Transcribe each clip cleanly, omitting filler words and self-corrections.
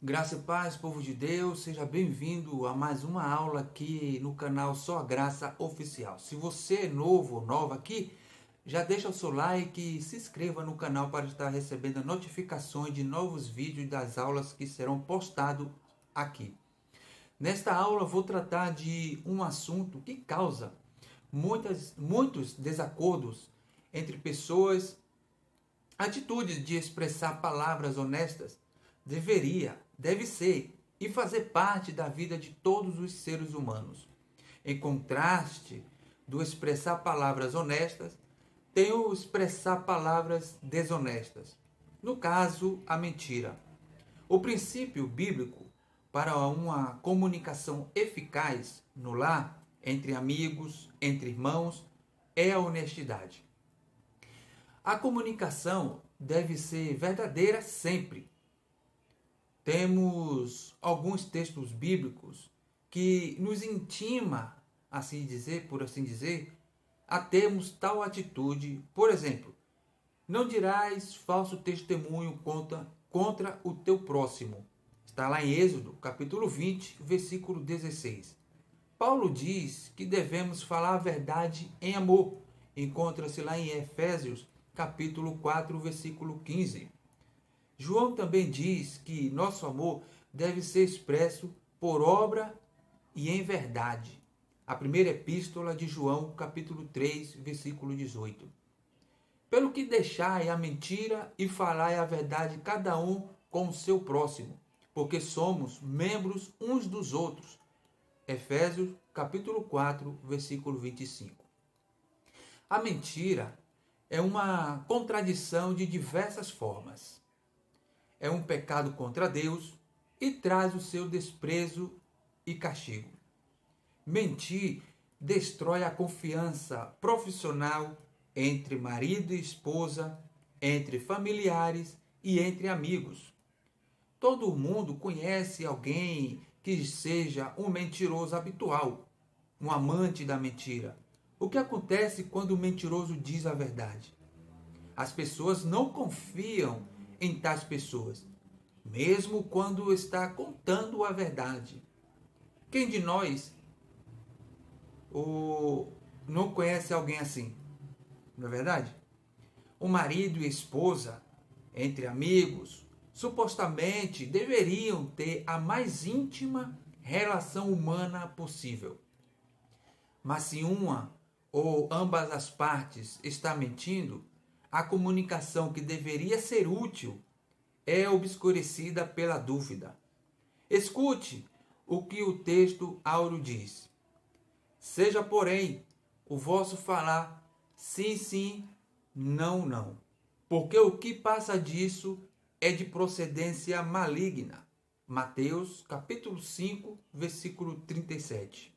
Graça e paz, povo de Deus, seja bem-vindo a mais uma aula aqui no canal Só a Graça Oficial. Se você é novo ou nova aqui, já deixa o seu like e se inscreva no canal para estar recebendo notificações de novos vídeos das aulas que serão postados aqui. Nesta aula vou tratar de um assunto que causa muitos desacordos entre pessoas. Atitudes de expressar palavras honestas deve ser e fazer parte da vida de todos os seres humanos. Em contraste do expressar palavras honestas, tem o expressar palavras desonestas. No caso, a mentira. O princípio bíblico para uma comunicação eficaz no lar, entre amigos, entre irmãos, é a honestidade. A comunicação deve ser verdadeira sempre. Temos alguns textos bíblicos que nos intima, por assim dizer, a termos tal atitude. Por exemplo, não dirás falso testemunho contra o teu próximo. Está lá em Êxodo, capítulo 20, versículo 16. Paulo diz que devemos falar a verdade em amor. Encontra-se lá em Efésios, capítulo 4, versículo 15. João também diz que nosso amor deve ser expresso por obra e em verdade. A primeira epístola de João, capítulo 3, versículo 18. Pelo que deixai a mentira e falai a verdade cada um com o seu próximo, porque somos membros uns dos outros. Efésios, capítulo 4, versículo 25. A mentira é uma contradição de diversas formas. É um pecado contra Deus e traz o seu desprezo e castigo. Mentir destrói a confiança profissional entre marido e esposa, entre familiares e entre amigos. Todo mundo conhece alguém que seja um mentiroso habitual, um amante da mentira. O que acontece quando o mentiroso diz a verdade? As pessoas não confiam em tais pessoas, mesmo quando está contando a verdade. Quem de nós não conhece alguém assim? Não é verdade? O marido e a esposa, entre amigos, supostamente deveriam ter a mais íntima relação humana possível. Mas se uma ou ambas as partes está mentindo, a comunicação que deveria ser útil é obscurecida pela dúvida. Escute o que o texto áureo diz. Seja, porém, o vosso falar sim, sim, não, não. Porque o que passa disso é de procedência maligna. Mateus, capítulo 5, versículo 37.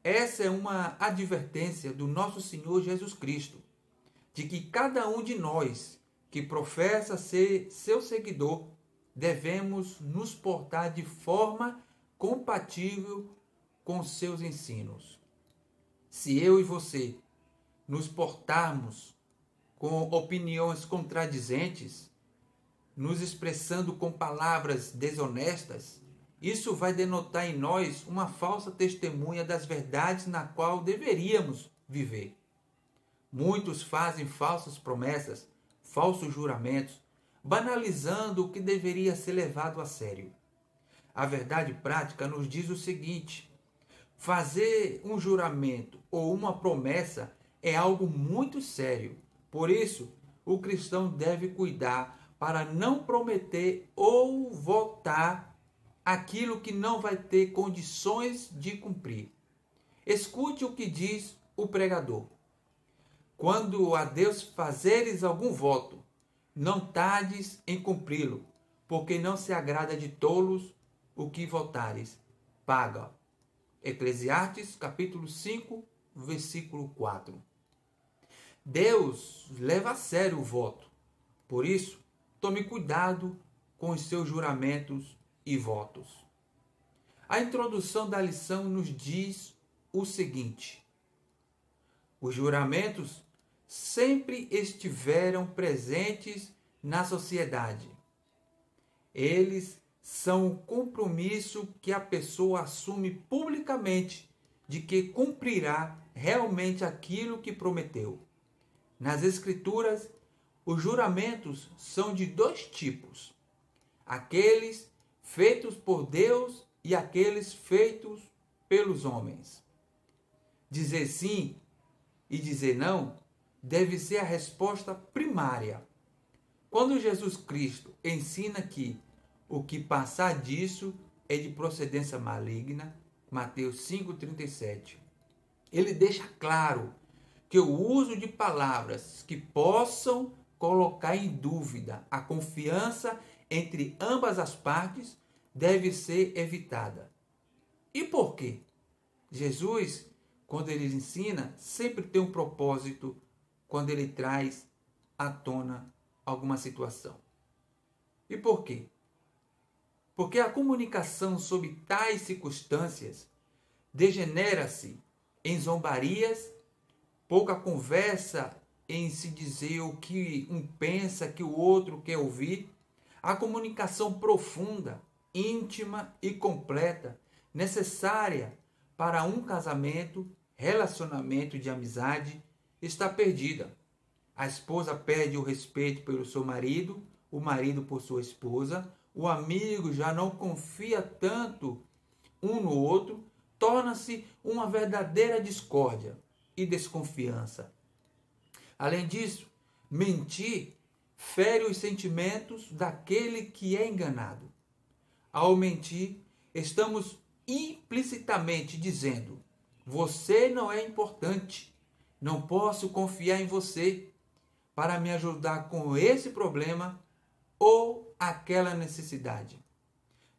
Essa é uma advertência do nosso Senhor Jesus Cristo, de que cada um de nós que professa ser seu seguidor, devemos nos portar de forma compatível com seus ensinos. Se eu e você nos portarmos com opiniões contradizentes, nos expressando com palavras desonestas, isso vai denotar em nós uma falsa testemunha das verdades na qual deveríamos viver. Muitos fazem falsas promessas, falsos juramentos, banalizando o que deveria ser levado a sério. A verdade prática nos diz o seguinte: fazer um juramento ou uma promessa é algo muito sério. Por isso, o cristão deve cuidar para não prometer ou votar aquilo que não vai ter condições de cumprir. Escute o que diz o pregador. Quando a Deus fazeres algum voto, não tardes em cumpri-lo, porque não se agrada de tolos o que votares. Paga. Eclesiastes, capítulo 5, versículo 4. Deus leva a sério o voto. Por isso, tome cuidado com os seus juramentos e votos. A introdução da lição nos diz o seguinte: os juramentos sempre estiveram presentes na sociedade. Eles são o compromisso que a pessoa assume publicamente de que cumprirá realmente aquilo que prometeu. Nas Escrituras, os juramentos são de dois tipos: aqueles feitos por Deus e aqueles feitos pelos homens. Dizer sim e dizer não deve ser a resposta primária. Quando Jesus Cristo ensina que o que passar disso é de procedência maligna, Mateus 5,37, ele deixa claro que o uso de palavras que possam colocar em dúvida a confiança entre ambas as partes deve ser evitada. E por quê? Jesus, quando ele ensina, sempre tem um propósito quando ele traz à tona alguma situação. E por quê? Porque a comunicação sob tais circunstâncias degenera-se em zombarias, pouca conversa em se dizer o que um pensa que o outro quer ouvir. A comunicação profunda, íntima e completa, necessária para um casamento, relacionamento de amizade, está perdida. A esposa perde o respeito pelo seu marido, o marido por sua esposa, o amigo já não confia tanto um no outro, torna-se uma verdadeira discórdia e desconfiança. Além disso, mentir fere os sentimentos daquele que é enganado. Ao mentir, estamos implicitamente dizendo: você não é importante, não posso confiar em você para me ajudar com esse problema ou aquela necessidade.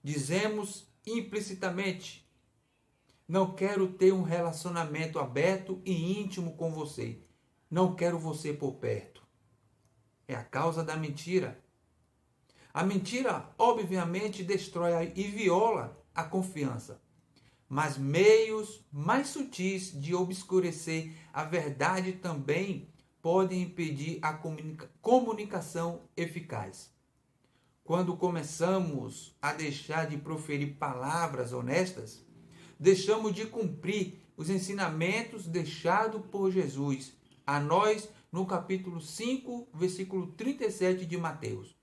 Dizemos implicitamente: não quero ter um relacionamento aberto e íntimo com você. Não quero você por perto. É a causa da mentira. A mentira, obviamente, destrói e viola a confiança. Mas meios mais sutis de obscurecer a verdade também podem impedir a comunicação eficaz. Quando começamos a deixar de proferir palavras honestas, deixamos de cumprir os ensinamentos deixados por Jesus a nós no capítulo 5, versículo 37 de Mateus.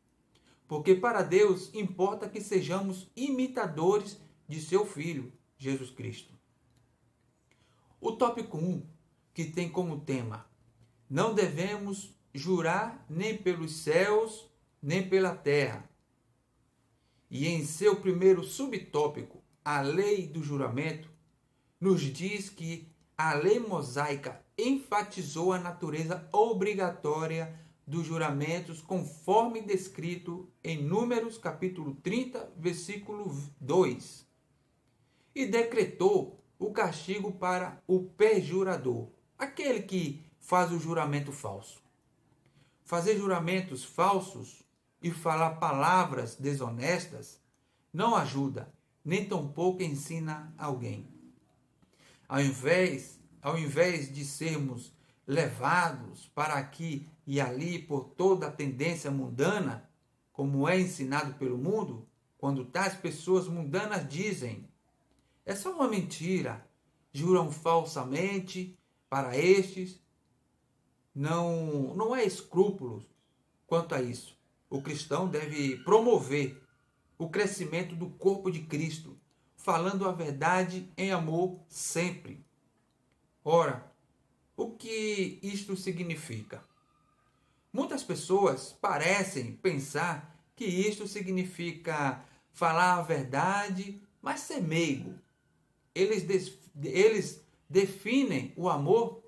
Porque para Deus importa que sejamos imitadores de seu Filho, Jesus Cristo. O tópico 1, que tem como tema: não devemos jurar nem pelos céus, nem pela terra. E em seu primeiro subtópico, a lei do juramento, nos diz que a lei mosaica enfatizou a natureza obrigatória dos juramentos, conforme descrito em Números capítulo 30, versículo 2. E decretou o castigo para o perjurador, aquele que faz o juramento falso. Fazer juramentos falsos e falar palavras desonestas não ajuda, nem tampouco ensina alguém. Ao invés de sermos levados para aqui e ali por toda a tendência mundana, como é ensinado pelo mundo, quando tais pessoas mundanas dizem: é só uma mentira, juram falsamente para estes, não há escrúpulos quanto a isso. O cristão deve promover o crescimento do corpo de Cristo, falando a verdade em amor sempre. Ora, o que isto significa? Muitas pessoas parecem pensar que isto significa falar a verdade, mas ser meigo. Eles definem o amor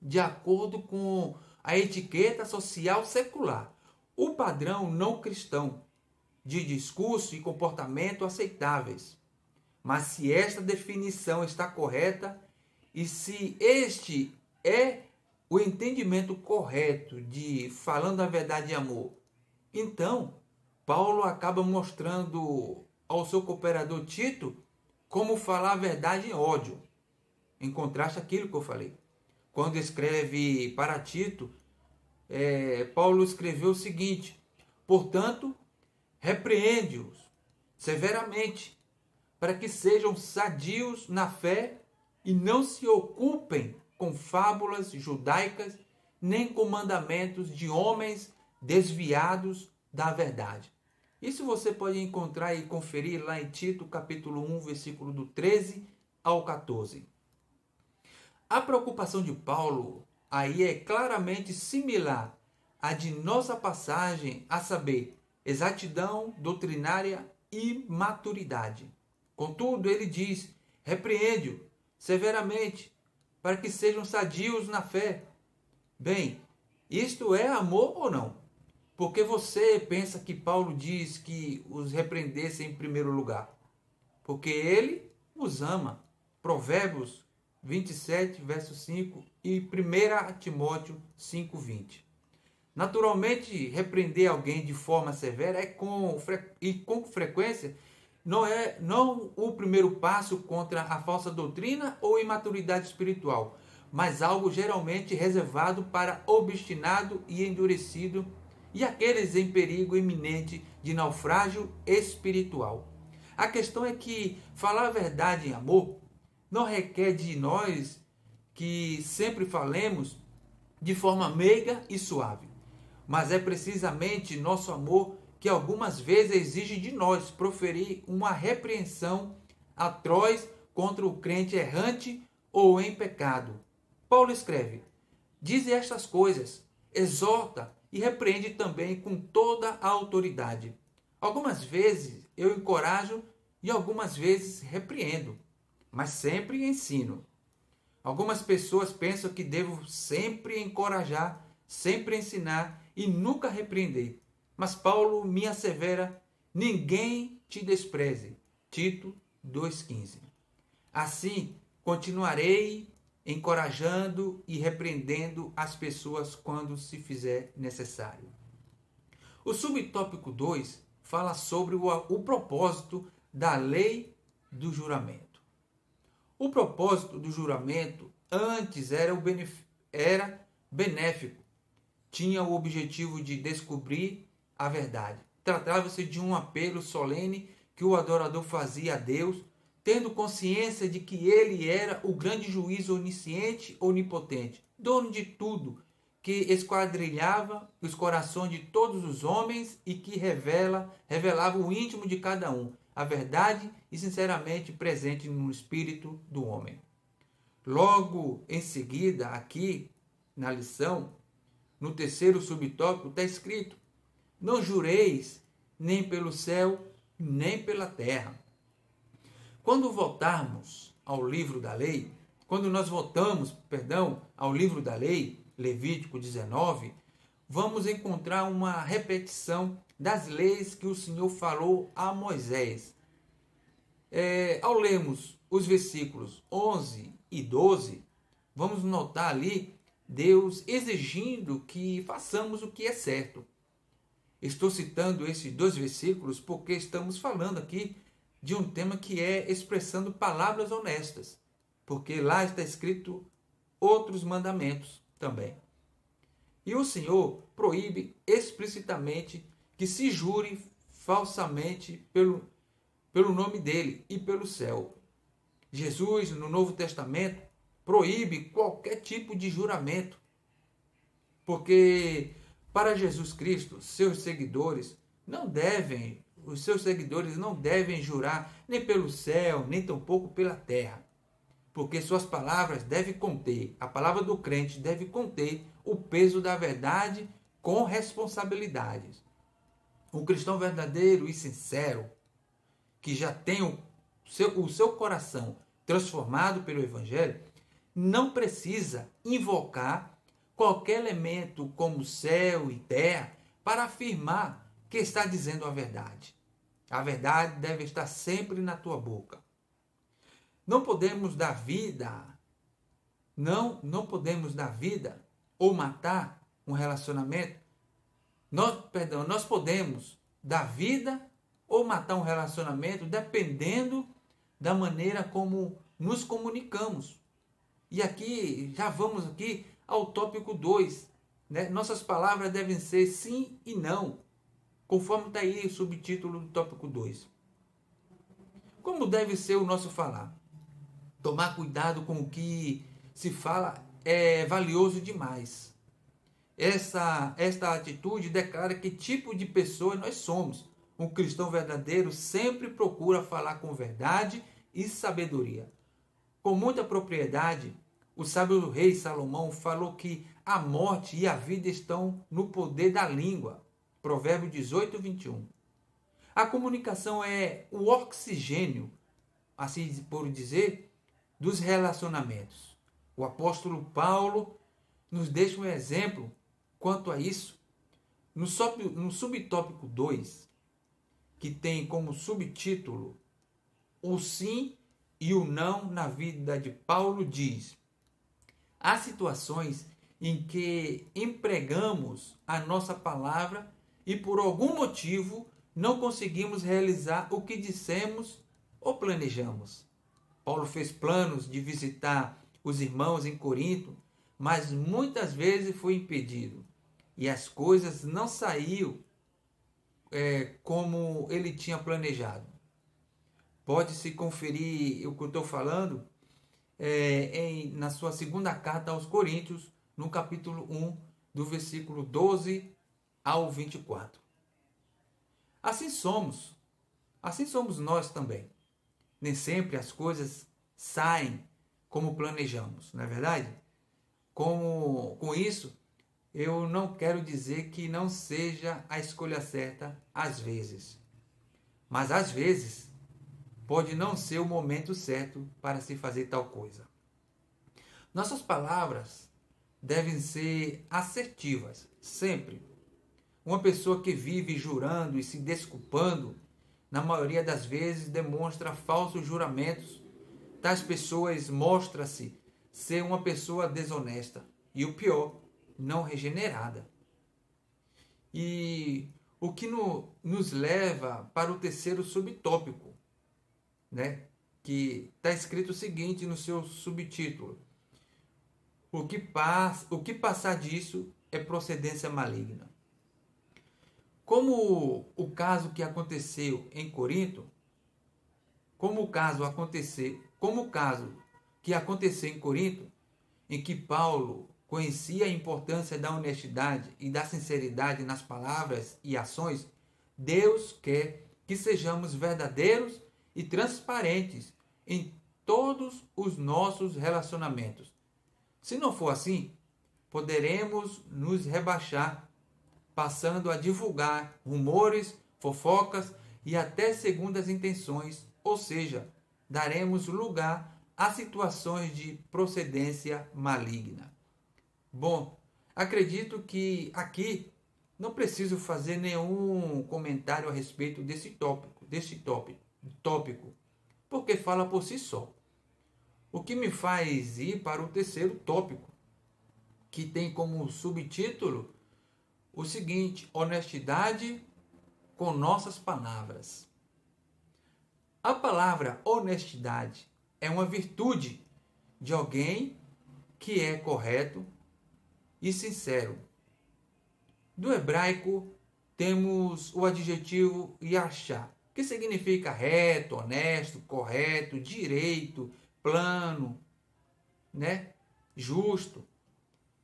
de acordo com a etiqueta social secular, o padrão não cristão de discurso e comportamento aceitáveis. Mas se esta definição está correta e se este é o entendimento correto de falando a verdade em amor, então Paulo acaba mostrando ao seu cooperador Tito como falar a verdade em ódio, em contraste àquilo que eu falei. Quando escreve para Tito, Paulo escreveu o seguinte: portanto, repreende-os severamente, para que sejam sadios na fé e não se ocupem com fábulas judaicas, nem com mandamentos de homens desviados da verdade. Isso você pode encontrar e conferir lá em Tito, capítulo 1, versículo do 13 ao 14. A preocupação de Paulo aí é claramente similar à de nossa passagem, a saber, exatidão doutrinária e maturidade. Contudo, ele diz: repreende-o severamente, para que sejam sadios na fé. Bem, isto é amor ou não? Porque você pensa que Paulo diz que os repreendesse em primeiro lugar? Porque ele os ama. Provérbios 27, verso 5 e 1 Timóteo 5, 20. Naturalmente, repreender alguém de forma severa com frequência não o primeiro passo contra a falsa doutrina ou imaturidade espiritual, mas algo geralmente reservado para obstinado e endurecido e aqueles em perigo iminente de naufrágio espiritual. A questão é que falar a verdade em amor não requer de nós que sempre falemos de forma meiga e suave, mas é precisamente nosso amor que algumas vezes exige de nós proferir uma repreensão atroz contra o crente errante ou em pecado. Paulo escreve: dize estas coisas, exorta e repreende também com toda a autoridade. Algumas vezes eu encorajo e algumas vezes repreendo, mas sempre ensino. Algumas pessoas pensam que devo sempre encorajar, sempre ensinar e nunca repreender. Mas Paulo me assevera: ninguém te despreze. Tito 2,15. Assim, continuarei encorajando e repreendendo as pessoas quando se fizer necessário. O subtópico 2 fala sobre o propósito da lei do juramento. O propósito do juramento antes era benéfico. Tinha o objetivo de descobrir a verdade. Tratava-se de um apelo solene que o adorador fazia a Deus, tendo consciência de que ele era o grande juiz onisciente, onipotente, dono de tudo, que esquadrilhava os corações de todos os homens e que revelava o íntimo de cada um, a verdade e sinceramente presente no espírito do homem. Logo em seguida, aqui na lição, no terceiro subtópico, está escrito: não jureis nem pelo céu, nem pela terra. Quando voltarmos ao livro da lei, ao livro da lei, Levítico 19, vamos encontrar uma repetição das leis que o Senhor falou a Moisés. Ao lermos os versículos 11 e 12, vamos notar ali Deus exigindo que façamos o que é certo. Estou citando esses dois versículos porque estamos falando aqui de um tema que é expressando palavras honestas, porque lá está escrito outros mandamentos também. E o Senhor proíbe explicitamente que se jure falsamente pelo nome dele e pelo céu. Jesus, no Novo Testamento, proíbe qualquer tipo de juramento, porque para Jesus Cristo, os seus seguidores não devem jurar nem pelo céu, nem tampouco pela terra, porque suas palavras devem conter, a palavra do crente deve conter o peso da verdade com responsabilidades. Um cristão verdadeiro e sincero, que já tem o seu coração transformado pelo Evangelho, não precisa invocar qualquer elemento como céu e terra para afirmar que está dizendo a verdade. A verdade deve estar sempre na tua boca. Não podemos dar vida, não podemos dar vida ou matar um relacionamento. Nós podemos dar vida ou matar um relacionamento dependendo da maneira como nos comunicamos. E aqui, já vamos aqui ao tópico 2. Né? Nossas palavras devem ser sim e não, conforme está aí o subtítulo do tópico 2. Como deve ser o nosso falar? Tomar cuidado com o que se fala é valioso demais. Esta atitude declara que tipo de pessoa nós somos. Um cristão verdadeiro sempre procura falar com verdade e sabedoria. Com muita propriedade, o sábio rei Salomão falou que a morte e a vida estão no poder da língua. Provérbio 18, 21. A comunicação é o oxigênio, assim por dizer, dos relacionamentos. O apóstolo Paulo nos deixa um exemplo quanto a isso. No subtópico 2, que tem como subtítulo o sim e o não na vida de Paulo, diz: há situações em que empregamos a nossa palavra e por algum motivo não conseguimos realizar o que dissemos ou planejamos. Paulo fez planos de visitar os irmãos em Corinto, mas muitas vezes foi impedido e as coisas não saíram como ele tinha planejado. Pode-se conferir o que eu estou falando na sua segunda carta aos Coríntios, no capítulo 1, do versículo 12 ao 24. Assim somos nós também. Nem sempre as coisas saem como planejamos, não é verdade? Com isso, eu não quero dizer que não seja a escolha certa às vezes. Mas às vezes, pode não ser o momento certo para se fazer tal coisa. Nossas palavras devem ser assertivas, sempre. Uma pessoa que vive jurando e se desculpando, na maioria das vezes demonstra falsos juramentos. Tais pessoas mostra-se ser uma pessoa desonesta e, o pior, não regenerada. E o que nos leva para o terceiro subtópico, né? Que está escrito o seguinte no seu subtítulo: o que passar disso é procedência maligna. Como o caso que aconteceu em Corinto, como o caso que aconteceu em Corinto, em que Paulo conhecia a importância da honestidade e da sinceridade nas palavras e ações, Deus quer que sejamos verdadeiros e transparentes em todos os nossos relacionamentos. Se não for assim, poderemos nos rebaixar, passando a divulgar rumores, fofocas e até segundas intenções, ou seja, daremos lugar a situações de procedência maligna. Bom, acredito que aqui não preciso fazer nenhum comentário a respeito desse tópico, porque fala por si só. O que me faz ir para o terceiro tópico, que tem como subtítulo o seguinte: honestidade com nossas palavras. A palavra honestidade é uma virtude de alguém que é correto e sincero. Do hebraico temos o adjetivo yashar, que significa reto, honesto, correto, direito, plano, né? Justo.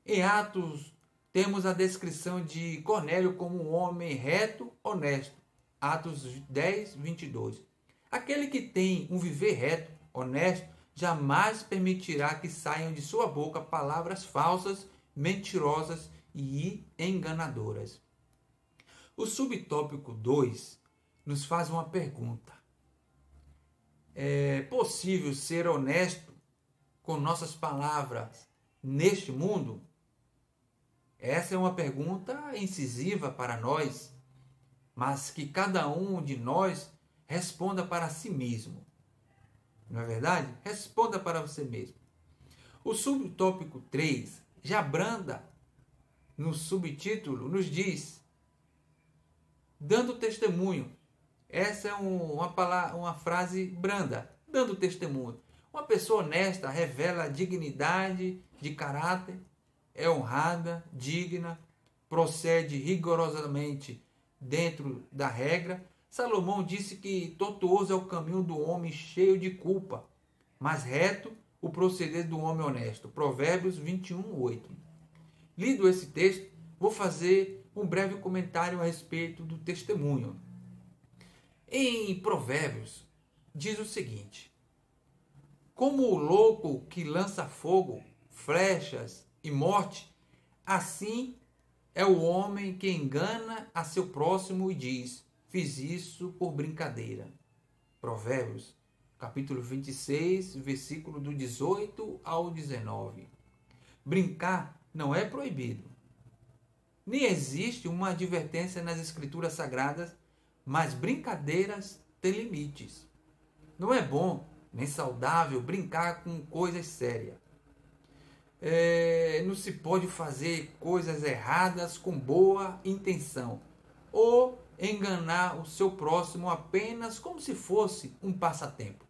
Em Atos temos a descrição de Cornélio como um homem reto, honesto. Atos 10, 22. Aquele que tem um viver reto, honesto, jamais permitirá que saiam de sua boca palavras falsas, mentirosas e enganadoras. O subtópico 2 nos faz uma pergunta: é possível ser honesto com nossas palavras neste mundo? Essa é uma pergunta incisiva para nós, mas que cada um de nós responda para si mesmo. Não é verdade? Responda para você mesmo. O subtópico 3 já branda no subtítulo, nos diz: dando testemunho. Essa é uma frase branda, dando testemunho. Uma pessoa honesta revela dignidade de caráter, é honrada, digna, procede rigorosamente dentro da regra, Salomão disse que tortuoso é o caminho do homem cheio de culpa, mas reto o proceder do homem honesto. Provérbios 21:8. Lido esse texto, vou fazer um breve comentário a respeito do testemunho. Em Provérbios, diz o seguinte: como o louco que lança fogo, flechas e morte, assim é o homem que engana a seu próximo e diz: fiz isso por brincadeira. Provérbios, capítulo 26, versículo do 18 ao 19. Brincar não é proibido. Nem existe uma advertência nas escrituras sagradas, mas brincadeiras têm limites. Não é bom nem saudável brincar com coisas sérias. Não se pode fazer coisas erradas com boa intenção ou enganar o seu próximo apenas como se fosse um passatempo.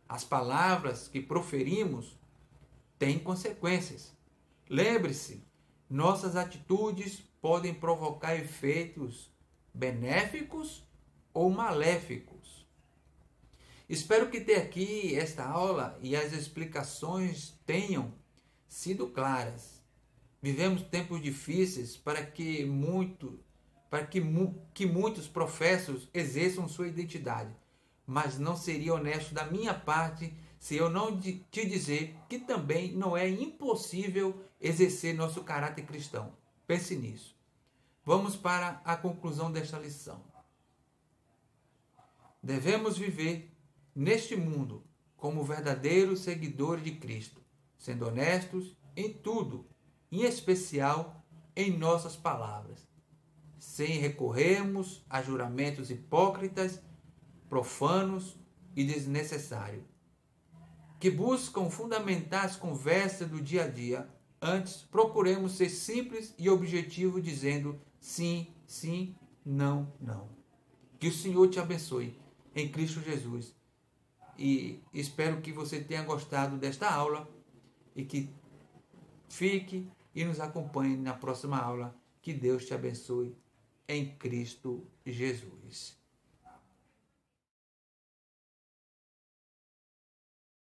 As palavras que proferimos têm consequências. Lembre-se, nossas atitudes podem provocar efeitos benéficos ou maléficos. Espero que até aqui esta aula e as explicações tenham sido claras. Vivemos tempos difíceis para que muitos professos exerçam sua identidade, mas não seria honesto da minha parte se eu não te dizer que também não é impossível exercer nosso caráter cristão. Pense nisso. Vamos para a conclusão desta lição. Devemos viver neste mundo como verdadeiros seguidores de Cristo, sendo honestos em tudo, em especial em nossas palavras, sem recorrermos a juramentos hipócritas, profanos e desnecessários, que buscam fundamentar as conversas do dia a dia. Antes, procuremos ser simples e objetivos, dizendo sim, sim, não, não. Que o Senhor te abençoe em Cristo Jesus. E espero que você tenha gostado desta aula e que fique e nos acompanhe na próxima aula. Que Deus te abençoe em Cristo Jesus.